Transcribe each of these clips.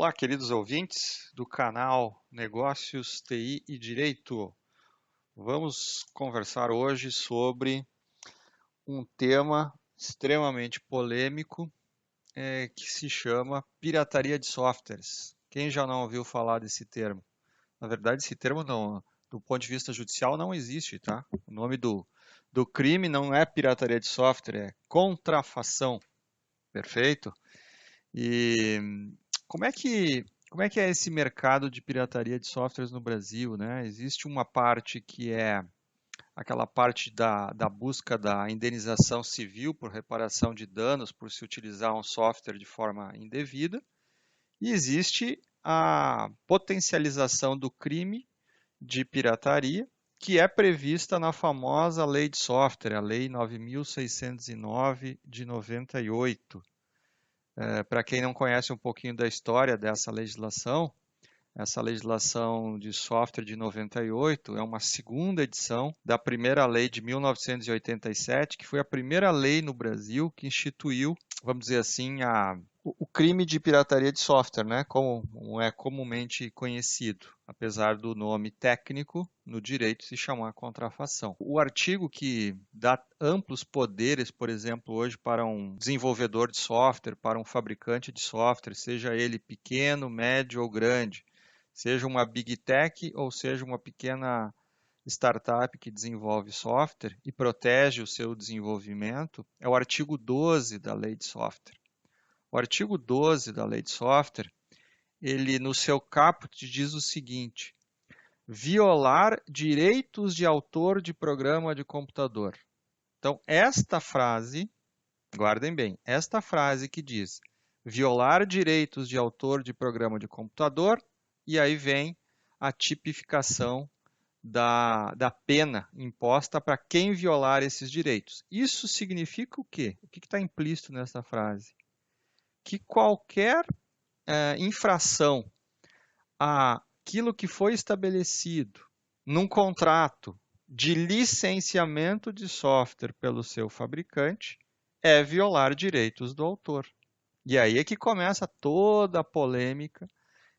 Olá, queridos ouvintes do canal Negócios, TI e Direito. Vamos conversar hoje sobre um tema extremamente polêmico que se chama pirataria de softwares. Quem já não ouviu falar desse termo? Na verdade, esse termo não, do ponto de vista judicial não existe, tá? O nome do crime não é pirataria de software, é contrafação, perfeito? E como é que é esse mercado de pirataria de softwares no Brasil, né? Existe uma parte que é aquela parte da busca da indenização civil por reparação de danos por se utilizar um software de forma indevida, e existe a potencialização do crime de pirataria, que é prevista na famosa Lei de Software, a Lei 9.609 de 98. Para quem não conhece um pouquinho da história dessa legislação, essa legislação de software de 98 é uma segunda edição da primeira lei de 1987, que foi a primeira lei no Brasil que instituiu, vamos dizer assim, o crime de pirataria de software, né, como é comumente conhecido, apesar do nome técnico no direito se chamar contrafação. O artigo que dá amplos poderes, por exemplo, hoje para um desenvolvedor de software, para um fabricante de software, seja ele pequeno, médio ou grande, seja uma big tech ou seja uma pequena startup que desenvolve software e protege o seu desenvolvimento, é o artigo 12 da Lei de Software. O artigo 12 da Lei de Software, ele no seu caput diz o seguinte: violar direitos de autor de programa de computador. Então, esta frase, guardem bem, esta frase que diz violar direitos de autor de programa de computador, e aí vem a tipificação da pena imposta para quem violar esses direitos. Isso significa o quê? O que está implícito nessa frase? Que qualquer infração àquilo que foi estabelecido num contrato de licenciamento de software pelo seu fabricante é violar direitos do autor. E aí é que começa toda a polêmica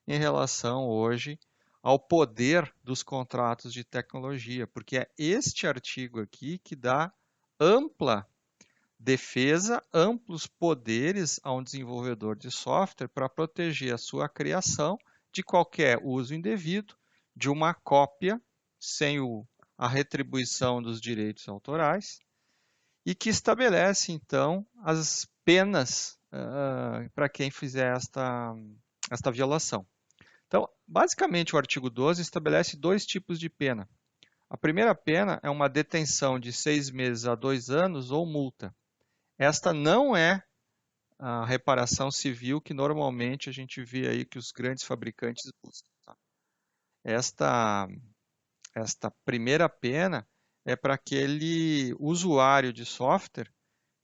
em relação hoje ao poder dos contratos de tecnologia, porque é este artigo aqui que dá ampla defesa, amplos poderes a um desenvolvedor de software para proteger a sua criação de qualquer uso indevido, de uma cópia sem a retribuição dos direitos autorais, e que estabelece, então, as penas para quem fizer esta violação. Então, basicamente, o artigo 12 estabelece dois tipos de pena. A primeira pena é uma detenção de 6 meses a 2 anos ou multa. Esta não é a reparação civil que normalmente a gente vê aí que os grandes fabricantes buscam. Tá? Esta primeira pena é para aquele usuário de software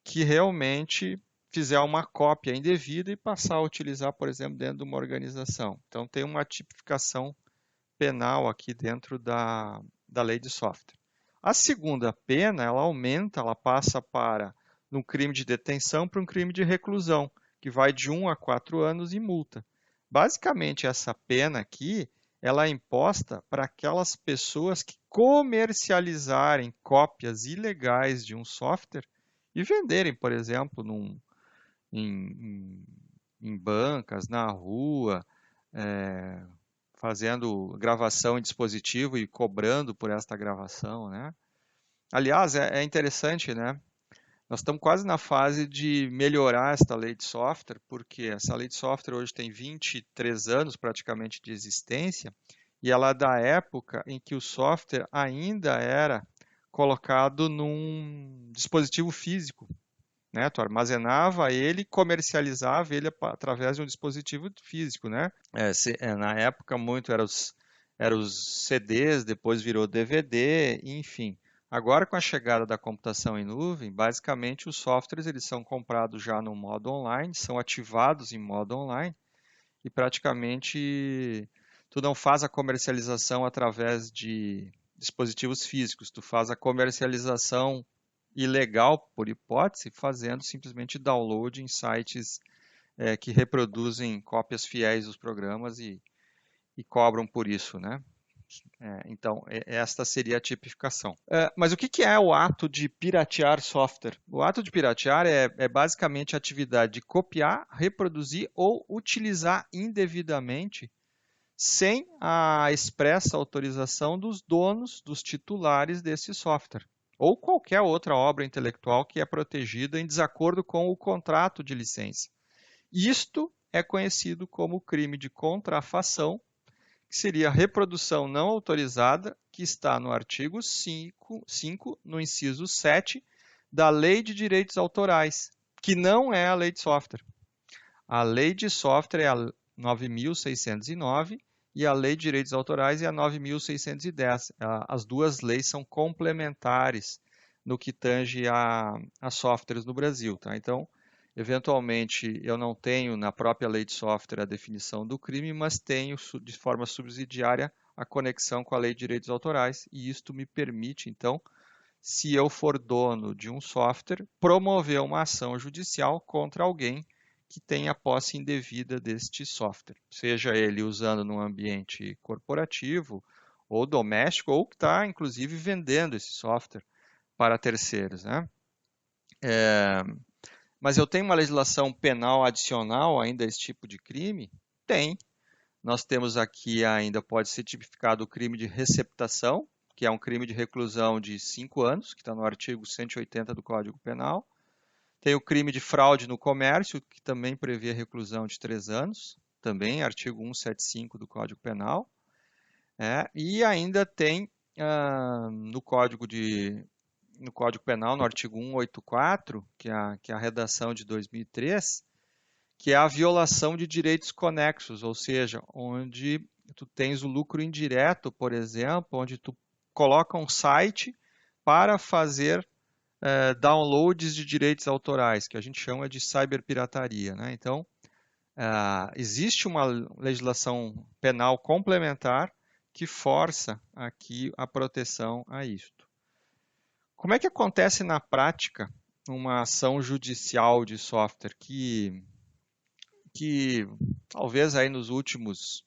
que realmente fizer uma cópia indevida e passar a utilizar, por exemplo, dentro de uma organização. Então, tem uma tipificação penal aqui dentro da lei de software. A segunda pena, ela aumenta, ela passa para um crime de detenção para um crime de reclusão, que vai de 1 a 4 anos e multa. Basicamente, essa pena aqui, ela é imposta para aquelas pessoas que comercializarem cópias ilegais de um software e venderem, por exemplo, em, em bancas, na rua, é, fazendo gravação em dispositivo e cobrando por esta gravação, né? Aliás, é interessante, né? Nós estamos quase na fase de melhorar esta lei de software, porque essa lei de software hoje tem 23 anos praticamente de existência, e ela é da época em que o software ainda era colocado num dispositivo físico, né? Tu armazenava ele, comercializava ele através de um dispositivo físico, né? Na época muito eram os CDs, depois virou DVD, enfim. Agora com a chegada da computação em nuvem, basicamente os softwares eles são comprados já no modo online, são ativados em modo online e praticamente tu não faz a comercialização através de dispositivos físicos, tu faz a comercialização ilegal, por hipótese, fazendo simplesmente download em sites que reproduzem cópias fiéis dos programas e cobram por isso, né? Então, esta seria a tipificação. Mas o que é o ato de piratear software? O ato de piratear é basicamente a atividade de copiar, reproduzir ou utilizar indevidamente sem a expressa autorização dos donos, dos titulares desse software, ou qualquer outra obra intelectual que é protegida em desacordo com o contrato de licença. Isto é conhecido como crime de contrafação, que seria a reprodução não autorizada, que está no artigo 5, no inciso 7, da Lei de Direitos Autorais, que não é a Lei de Software. A Lei de Software é a 9.609 e a Lei de Direitos Autorais é a 9.610. As duas leis são complementares no que tange a softwares no Brasil. Tá? Então, eventualmente, eu não tenho na própria lei de software a definição do crime, mas tenho de forma subsidiária a conexão com a lei de direitos autorais, e isto me permite, então, se eu for dono de um software, promover uma ação judicial contra alguém que tenha posse indevida deste software, seja ele usando num ambiente corporativo ou doméstico, ou que está, inclusive, vendendo esse software para terceiros, né? Mas eu tenho uma legislação penal adicional ainda a esse tipo de crime? Tem. Nós temos aqui ainda, pode ser tipificado o crime de receptação, que é um crime de reclusão de 5 anos, que está no artigo 180 do Código Penal. Tem o crime de fraude no comércio, que também prevê reclusão de 3 anos, também artigo 175 do Código Penal. E ainda tem no Código Penal, no artigo 184, que é a redação de 2003, que é a violação de direitos conexos, ou seja, onde tu tens o lucro indireto, por exemplo, onde tu coloca um site para fazer downloads de direitos autorais, que a gente chama de cyberpirataria, né? Então, existe uma legislação penal complementar que força aqui a proteção a isto. Como é que acontece na prática uma ação judicial de software que talvez aí nos últimos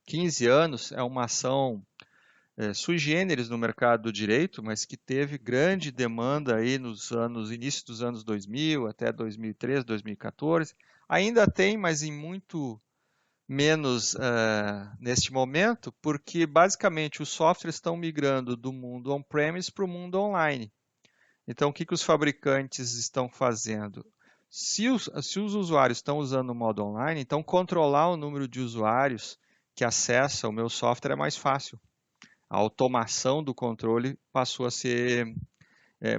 15 anos é uma ação sui generis no mercado do direito, mas que teve grande demanda aí início dos anos 2000 até 2013, 2014. Ainda tem, mas em muito menos neste momento, porque basicamente os softwares estão migrando do mundo on-premise para o mundo online. Então, o que os fabricantes estão fazendo? Se os usuários estão usando o modo online, então controlar o número de usuários que acessa o meu software é mais fácil. A automação do controle passou a ser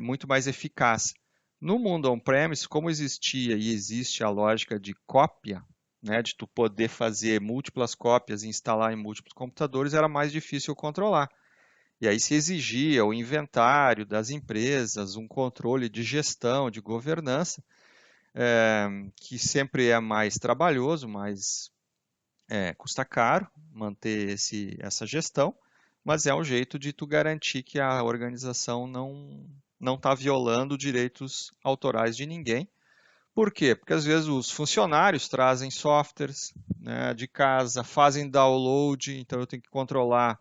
muito mais eficaz. No mundo on-premise, como existia e existe a lógica de cópia, né, de tu poder fazer múltiplas cópias e instalar em múltiplos computadores, era mais difícil controlar. E aí se exigia o inventário das empresas, um controle de gestão, de governança, que sempre é mais trabalhoso, mas custa caro manter essa gestão, mas é um jeito de tu garantir que a organização não está violando direitos autorais de ninguém. Por quê? Porque às vezes os funcionários trazem softwares, né, de casa, fazem download, então eu tenho que controlar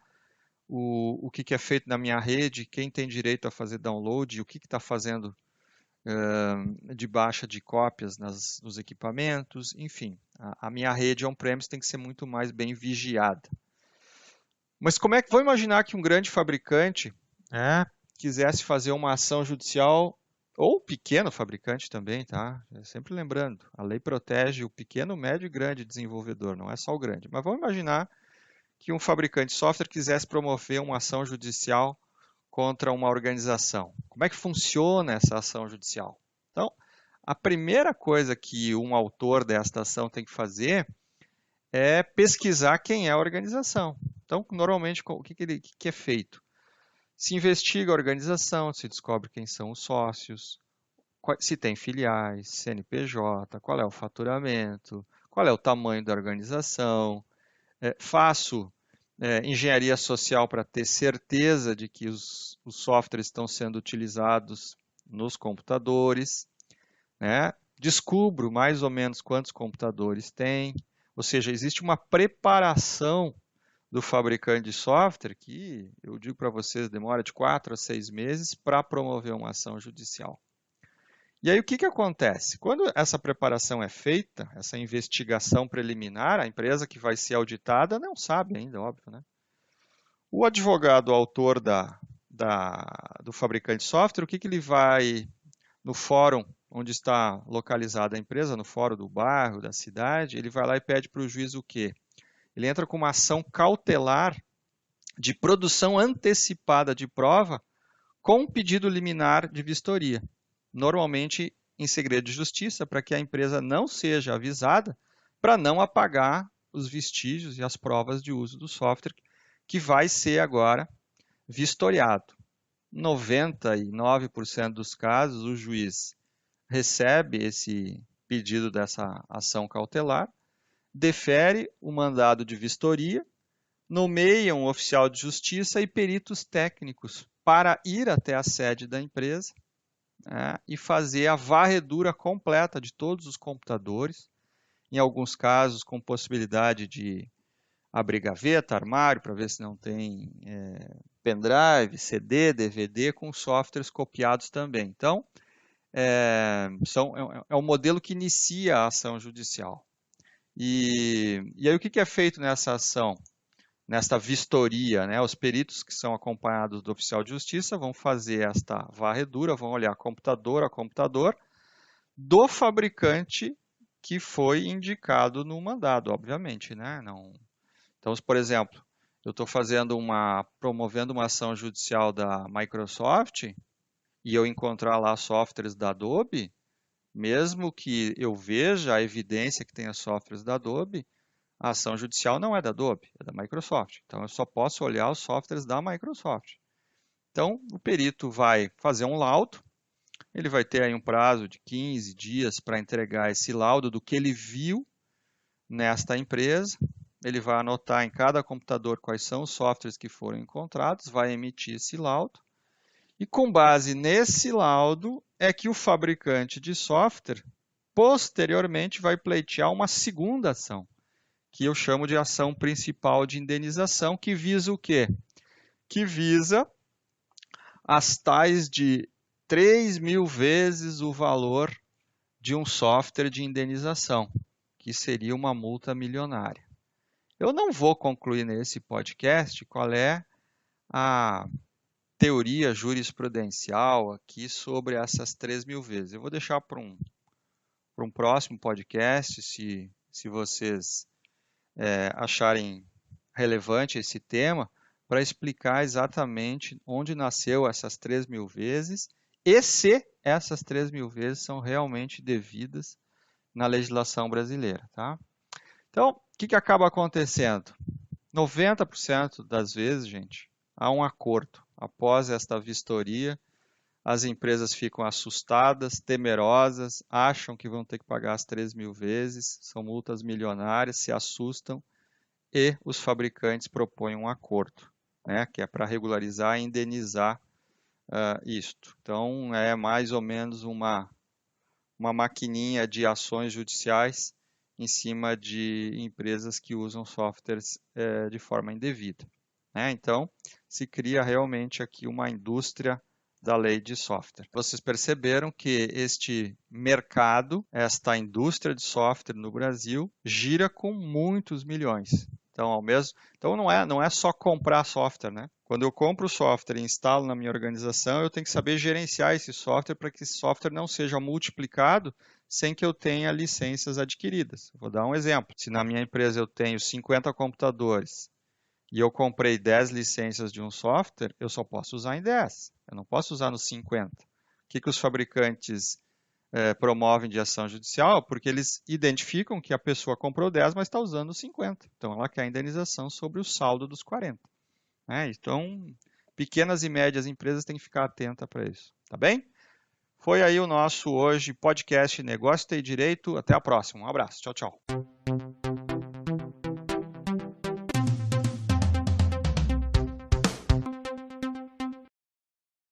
o que é feito na minha rede, quem tem direito a fazer download, o que está fazendo de baixa de cópias nos equipamentos, enfim. A minha rede on-premise tem que ser muito mais bem vigiada. Mas vou imaginar que um grande fabricante quisesse fazer uma ação judicial, ou pequeno fabricante também, tá? Sempre lembrando, a lei protege o pequeno, médio e grande desenvolvedor, não é só o grande. Mas vamos imaginar que um fabricante de software quisesse promover uma ação judicial contra uma organização. Como é que funciona essa ação judicial? Então, a primeira coisa que um autor desta ação tem que fazer é pesquisar quem é a organização. Então, normalmente, o que é feito? Se investiga a organização, se descobre quem são os sócios, se tem filiais, CNPJ, qual é o faturamento, qual é o tamanho da organização. Faço engenharia social para ter certeza de que os softwares estão sendo utilizados nos computadores, né? descubro mais ou menos quantos computadores tem, ou seja, existe uma preparação do fabricante de software que, eu digo para vocês, demora de 4 a 6 meses para promover uma ação judicial. E aí o que acontece? Quando essa preparação é feita, essa investigação preliminar, a empresa que vai ser auditada não sabe ainda, óbvio, né? O advogado autor do fabricante de software, o que ele vai no fórum onde está localizada a empresa, no fórum do bairro, da cidade, ele vai lá e pede para o juiz o quê? Ele entra com uma ação cautelar de produção antecipada de prova com pedido liminar de vistoria, normalmente em segredo de justiça, para que a empresa não seja avisada, para não apagar os vestígios e as provas de uso do software, que vai ser agora vistoriado. 99% dos casos, o juiz recebe esse pedido dessa ação cautelar, defere o mandado de vistoria, nomeia um oficial de justiça e peritos técnicos para ir até a sede da empresa, né, e fazer a varredura completa de todos os computadores, em alguns casos com possibilidade de abrir gaveta, armário, para ver se não tem pendrive, CD, DVD, com softwares copiados também. Então, é um modelo que inicia a ação judicial. E aí o que é feito nessa ação? Nesta vistoria, né? Os peritos que são acompanhados do oficial de justiça vão fazer esta varredura, vão olhar computador a computador do fabricante que foi indicado no mandado, obviamente, né? Não... Então, por exemplo, eu estou promovendo uma ação judicial da Microsoft e eu encontrar lá softwares da Adobe, mesmo que eu veja a evidência que tenha softwares da Adobe, a ação judicial não é da Adobe, é da Microsoft. Então, eu só posso olhar os softwares da Microsoft. Então, o perito vai fazer um laudo, ele vai ter aí um prazo de 15 dias para entregar esse laudo do que ele viu nesta empresa. Ele vai anotar em cada computador quais são os softwares que foram encontrados, vai emitir esse laudo. E com base nesse laudo é que o fabricante de software posteriormente vai pleitear uma segunda ação, que eu chamo de ação principal de indenização, que visa o quê? Que visa as tais de 3.000 vezes o valor de um software de indenização, que seria uma multa milionária. Eu não vou concluir nesse podcast qual é a teoria jurisprudencial aqui sobre essas 3.000 vezes. Eu vou deixar para um próximo podcast, se vocês acharem relevante esse tema, para explicar exatamente onde nasceu essas 3.000 vezes e se essas 3.000 vezes são realmente devidas na legislação brasileira. Tá? Então, o que acaba acontecendo? 90% das vezes, gente, há um acordo. Após esta vistoria, as empresas ficam assustadas, temerosas, acham que vão ter que pagar as 3.000 vezes, são multas milionárias, se assustam e os fabricantes propõem um acordo, né, que é para regularizar e indenizar isto. Então, é mais ou menos uma maquininha de ações judiciais em cima de empresas que usam softwares de forma indevida, né? Então, se cria realmente aqui uma indústria da lei de software. Vocês perceberam que este mercado, esta indústria de software no Brasil, gira com muitos milhões. Então não é só comprar software, né? Quando eu compro o software e instalo na minha organização, eu tenho que saber gerenciar esse software para que esse software não seja multiplicado sem que eu tenha licenças adquiridas. Vou dar um exemplo. Se na minha empresa eu tenho 50 computadores e eu comprei 10 licenças de um software, eu só posso usar em 10. Eu não posso usar nos 50. O que os fabricantes promovem de ação judicial? Porque eles identificam que a pessoa comprou 10, mas está usando os 50. Então, ela quer a indenização sobre o saldo dos 40. Então, pequenas e médias empresas têm que ficar atentas para isso. Tá bem? Foi aí o nosso hoje podcast Negócio Tem Direito. Até a próxima. Um abraço. Tchau, tchau.